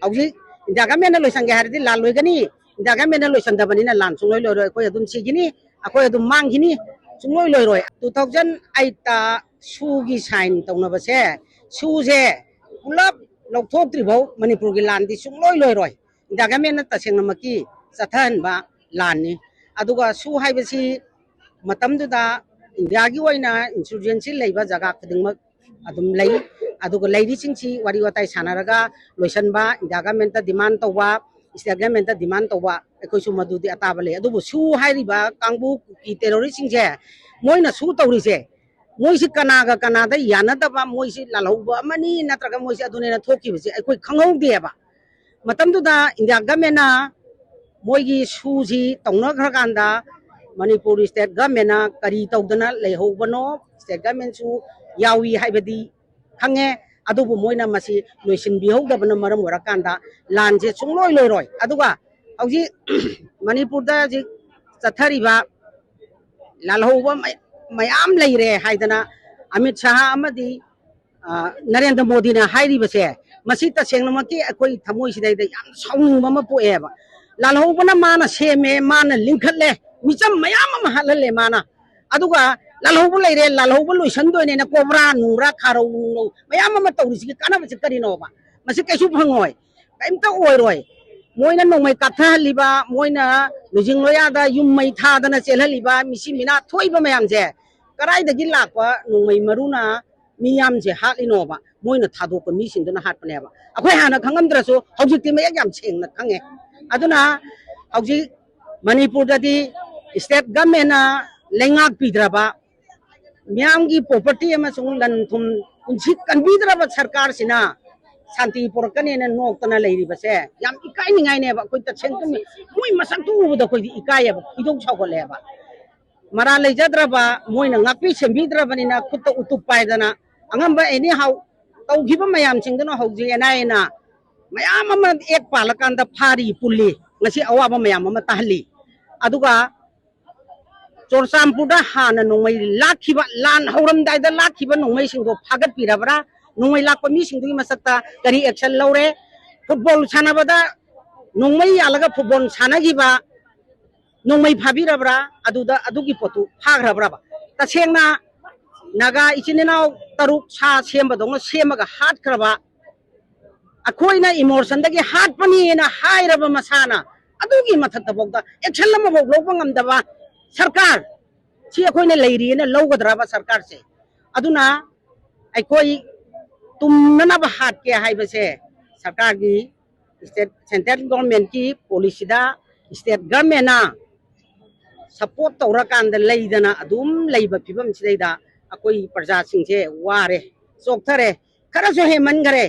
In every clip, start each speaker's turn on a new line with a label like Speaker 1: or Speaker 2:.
Speaker 1: hauji daga mena loisan ga hardi lan loi gani daga mena loisan da bani na lan sungloi loi roi ko adum si gini ako adum mang gini sungloi loi roi 2008 ta su gi sign tawna ba se su je pulap lok thok tri bau manipur gi lan di sungloi loi roi daga mena ta seng namaki sathan ba lan ni aduga su hai ba si matam du da india gi oina insurgency leiba jaga khadingmak adum lei aduga leidi singchi wari watai sanaraga loisan ba daga menta demand tawwa state government demand tawwa ekoi su madu di ataba le adubu su hai ri ba kangbu ki terrorist singche moina su tawri se moi si kana da yana da ba moi si lalauba mani natraga moi si adune na thoki bse ekoi khanghau de ba matam du da india government na moi gi su ji tawna khar kanda manipur state government na kari tawdana leihobano state government su yawi haibadi khange adubu moina masi loisin bihogdabana maram warakanda lanje sungloi loiroi aduga hauji manipur da ji chathari ba lalhoba mayam leire haidana amit shah amadi narendra modi na hairi base masi ta sengnamaki akoi thamoi sidai da yam saung mama poeba lalhoba na mana seme mana linkhatle micham mayam ma halalle mana aduga lalhobu leire lalhobu loisan doine na cobra nura kharau nu mayam ma tawrisi kana ba sikari no ba masi kaisu phangoi kaimta oiroi moina nongmai katha liba moina lujing loya da yum mai tha dana chelha liba misi mina thoiba mayam je karai da gi lakwa nongmai maruna miyam je halino ba moina thado ko mi sing dana hat pane ba akhoi hana khangam draso hauji ti mayam yam cheng na khange aduna hauji manipur da di state government na lengak pidraba myangi property ama sung lan thum unchi kanbidraba sarkar sina santi porkane na nok tana leiri base yam ikai ni ngai ne ba koi ta cheng tum moi masak tu da koi ikai ba idong chau ko le ba mara le jadra ba moi na ngapi sembidra bani na khutta utup pai dana angam ba eni hau tau giba mayam ching dana hau ji enai na mayam ma ek palakan da phari pulli ngasi awa ba mayam ma tahli aduga Chorsampur da hana nongmai lakhiba lan hauram dai da lakhiba nongmai sing do phagat pirabra nongmai lakpa mi sing du masakta kari action lore football sanabada nongmai alaga football sanagiba nongmai phabirabra aduda adugi potu phagrabra ba tasengna naga ichinenau taruk sa semba dong semaga hat kraba akoina emotion dagi hat pani na hairaba masana adugi mathakta bogda action lama bog lobangam daba सरकार सी अखोइने लेरी ने लौगद्राबा सरकार से अदुना अखोइ तुमनना हाट के हाइबसे सरकार की state central government की policy दा state government ना सपोर्ट तौरा कांद लेदना अदुम लेबा फिबम सिदैदा अखोइ प्रजा सिंसे वारे सोक्थरे खरसो हेमन गरे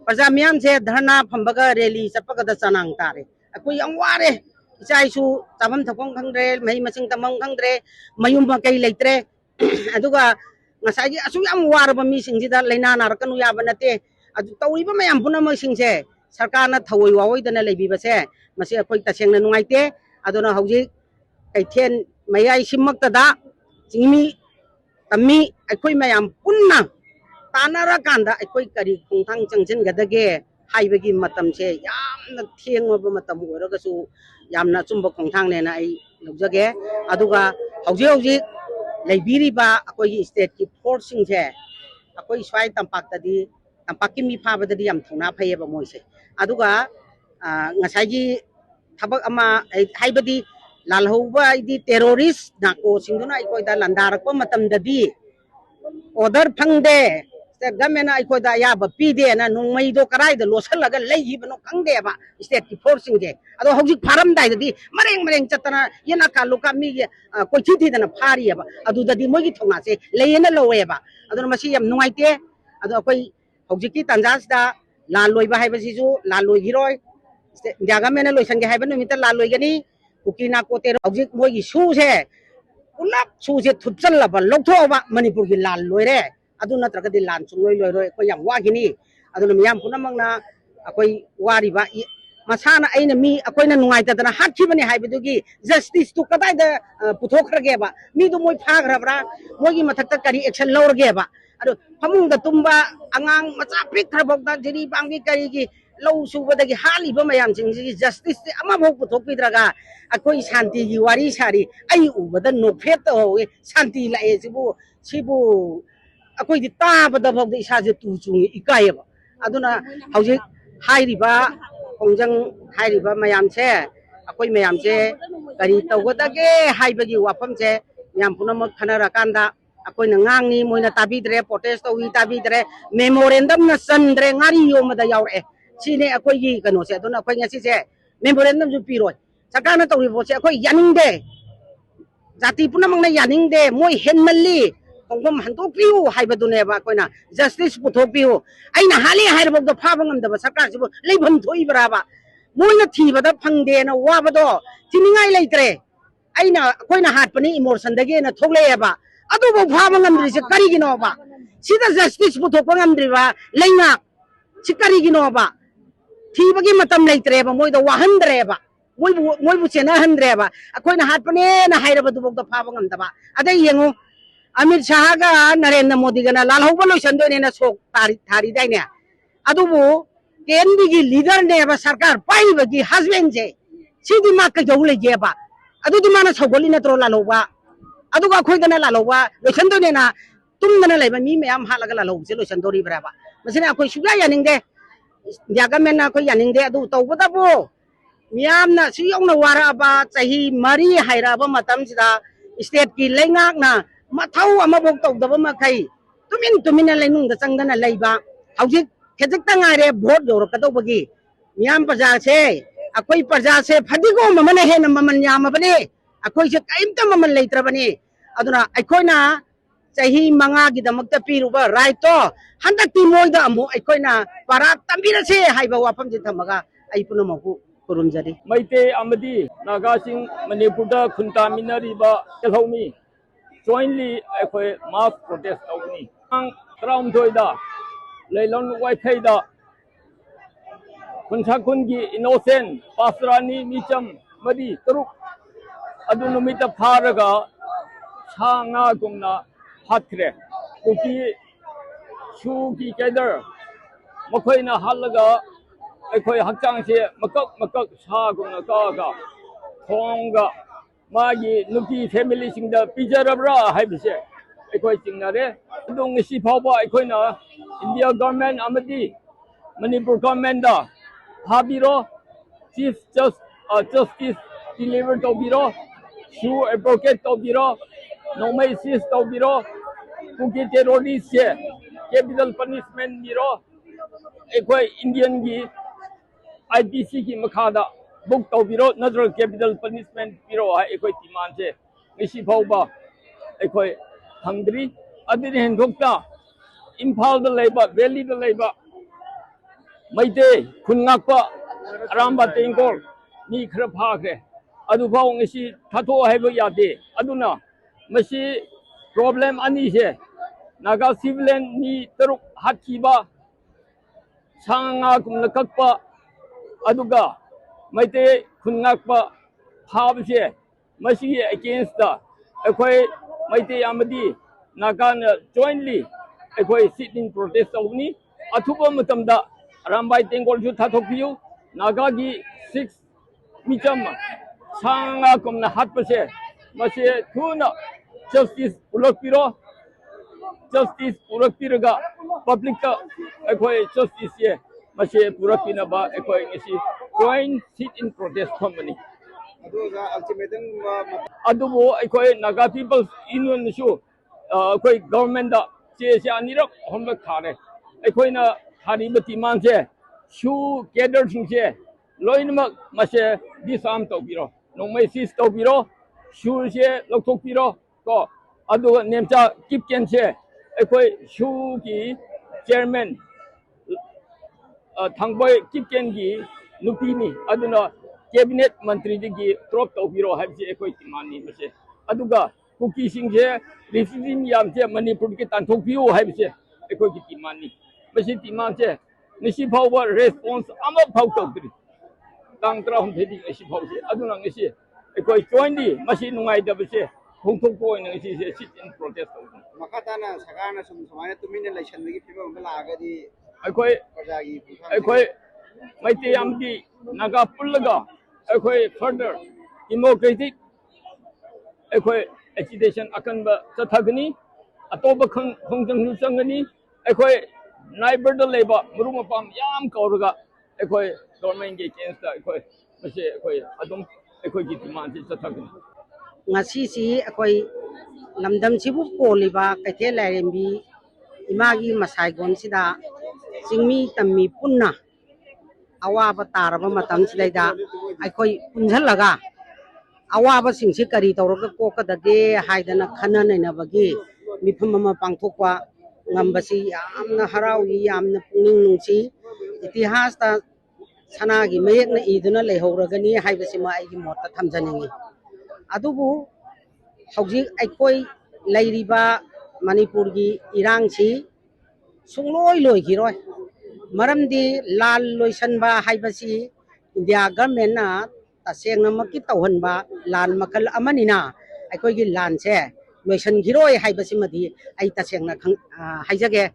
Speaker 1: प्रजा मियाम से धरना फंबगा रैली सपगा द सनांग तारे अखोइ यम वारे Isaisu tabam thapong khangre mai masing tamang khangre mayum ba kai leitre aduga ngasai asu yam war ba mi singjida leina narakanu ya banate adu tawi ba mayam puna ma singse sarkar na thawoi wawoi dana leibi ba se masi akoi taseng na nungaite aduna hauji kai then mayai simmak ta da jingmi tammi akoi mayam punna tanara kanda akoi kari khungthang changchen gadage haibagi matam se yamna thiengma ba matam oiraga su yamna chumba khongthang ne na ai lojage aduga hauji hauji leibiri ba akoi state ki force sing se akoi swai tampak ta di tampak ki mi pha ba di yam thona phaye ba moi se aduga ngasai gi thabak ama haibadi lalhouba di terrorist na ko singduna akoi da landar ko matam da di order phangde state government ai ko da ya ba pi de na nongmai do karai da losal laga lei bano kangde ba state ki forcing de ado hauji pharam dai di mareng chatana yena ka luka mi ko chi thi da na phari ba adu da di moi gi thonga se lei na lowe ba ado masi yam nungai te ado koi hauji ki tanjas da la loi ba hai ba si ju la loi gi roi jaga me na loisan ge hai ba no mi ta la loi gani ukina ko te hauji moi gi su se ulap su se thutchal la ba loktho ba manipur gi la loi re adu natraga di lan chung loi roi ko yam wa gini adu na miyam punamang na akoi wari ba masana aina mi akoi na nungai ta na hat khibani haibidugi justice tu kadai da puthokrage ba mi du moi phagrabra moi gi mathakta kari action lorge ba adu phamung da tumba angang macha prik thabok da jiri banggi kari gi lau subadagi hali ba mayam singsi justice ama bhok puthok pidraga akoi shanti gi wari sari ai ubada no phet ho shanti la e sibu akoi di ta bada bhok isa je tu chung ikai ba aduna hauji hairi ba kongjang hairi ba mayam che akoi mayam che kari tawgadage haibagi wapam che yam punamak khanara kanda akoi na ngang ni moina tabidre protest to wi tabidre memorandum na sandre ngari yomada yaure sine akoi gi kano se aduna akoi ngasi se memorandum ju piroi sakana to ri bo se akoi yaning de jati punamak na yaning de moi henmalli kongkom hantok piu haibadune ba akoi na justice puthok piu aina hali hairbo do phaba ngam da ba sarkar sibu leibham thoi braba moina thibada phangde na wabado tiningai leitre aina akoi na hat pani emotion dage na thogle ba adu bo phaba ngam ri se kari gi no ba sida justice puthok ngam ri ba leina sikari gi no ba thibagi matam leitre ba moi do wahandre ba moi bu chena handre ba akoi na hat pane na hairaba du bo do phaba ngam da ba adai yengu Amit Shah ga Narendra Modi ga na lal hoba loisan do ne na sok thari dai ne adu bu KNB gi leader ne ba sarkar pai ba gi husband je sidi ma ka jole je ba adu di mana sogoli na tro lal hoba adu ga khoi ga na lal hoba loisan do ne na tum na lai ba mi me am halaga lal hoba je loisan do ri bra ba masina khoi suga yaning de jaga men na khoi yaning de adu to ba bu miam na siyong na wara ba chahi mari haira ba matam sida state ki lengak na mathau ama bok tok daba makai tumin lainung da changdana leiba hauji khejik tangare vote yor ka to bagi miam praja se akoi praja se phadigo mamane he na maman yama bane akoi se kaimta maman leitra bane aduna akoi na chahi manga gi damakta piruba right to handa ti moi da amu akoi na para tambira se haiba wapam je thamaga ai puno mapu kurunjari
Speaker 2: maite amadi nagasing manipurda khunta minari ba kelhomi jointly akhoi mass protest tawni ang tram doida leilon wai thaida khunchakun gi innocent pasrani micham madi taruk adu numita pharaga changa gumna hathre kuki shu ki kaidar makhoina halaga akhoi hakchang se makak sa gumna ka thonga magi nuki family sing da pijarabra haibse akhoi chingnare adung si phawba akhoi na India government amadi Manipur government da habiro chief justice deliver to biro shu advocate to biro nomai sis to biro kuki terrorist se capital punishment biro akhoi Indian gi IPC ki makhada book to biro natural capital punishment biro ha ekoi timan se ngisi phawba ekoi hungry adin hen gokta imphal da leiba valley da leiba maite khungakpa aramba tengkol ni khra phakre adu phaw ngisi thatho haiba yate aduna masi problem ani se naga civilian ni taruk hathiba sanga kumna kakpa aduga maite khungakpa phabse masi against the akhoi maite amadi nagan jointly akhoi sit in protest awni athuba matamda rambai tengol ju thathopiu naga gi 6 micham sanga kumna hatpase masi thuna justice purakpiraga public ka akhoi justice ye masi purakpina ba akhoi ngisi joint sit in protest company
Speaker 3: aduga ultimatum
Speaker 2: adubo akhoi naga people union su akhoi government da che se anirak homba khare akhoi na khari bati man se shu cadre sing se loinma mase disarm to biro nongmai sis to biro shu se lokthok biro ko aduga nemcha kipken se akhoi shu ki chairman thangboy kipken gi nupini aduna cabinet mantri gi drop to biro habse ekoi timani mase aduga kuki singje refugee yam je manipur ki tanthok biu habse ekoi ki timani mase timan je nisi phawba response ama phaw to tri tang tra hom thedi nisi phawse aduna ngisi ekoi jointly mase nungai da bse khongthok ko ina ngisi se sit in protest
Speaker 3: makatana sagana sum samana tumina election gi piba mala agadi
Speaker 2: ekoi
Speaker 3: prajagi
Speaker 2: ekoi ไม่เตรียมดีนักปุ่นละก็ไอ้คน further democratic ไอ้คน agitation อากันแบบจะทักนี้อัตโตบคงจังหูจังนี้ไอ้คนนายเบิร์ดเลยบ่มรุมาปามยามเก่าละก็ไอ้คน government เกี่ยงสไอ้คนไม่ใช่ไอ้คนอดมไอ้คนกิจมันที่จะทักนี้
Speaker 1: ngasi akoi lamdam sibu poliba kaithe lairembi imagi masai gon sida singmi tammi punna awaba taraba matam sidaida akoi punjalaga awaba singsi kari tawraga kokadage haidana khana naina bagi mifam ama pangthokwa ngambasi yamna harawi yamna pungning nungsi itihas ta sanagi mayekna iduna leihoragani haibasima aigi motta thamjaningi adubu hauji aikoi lairiba manipurgi irangsi sungloi loi giroi maramdi lal loisanba haibasi india government na tasengna makki tawhanba lan makal amanina aikoi gi lan se loisan giroi haibasi madi ai tasengna haijage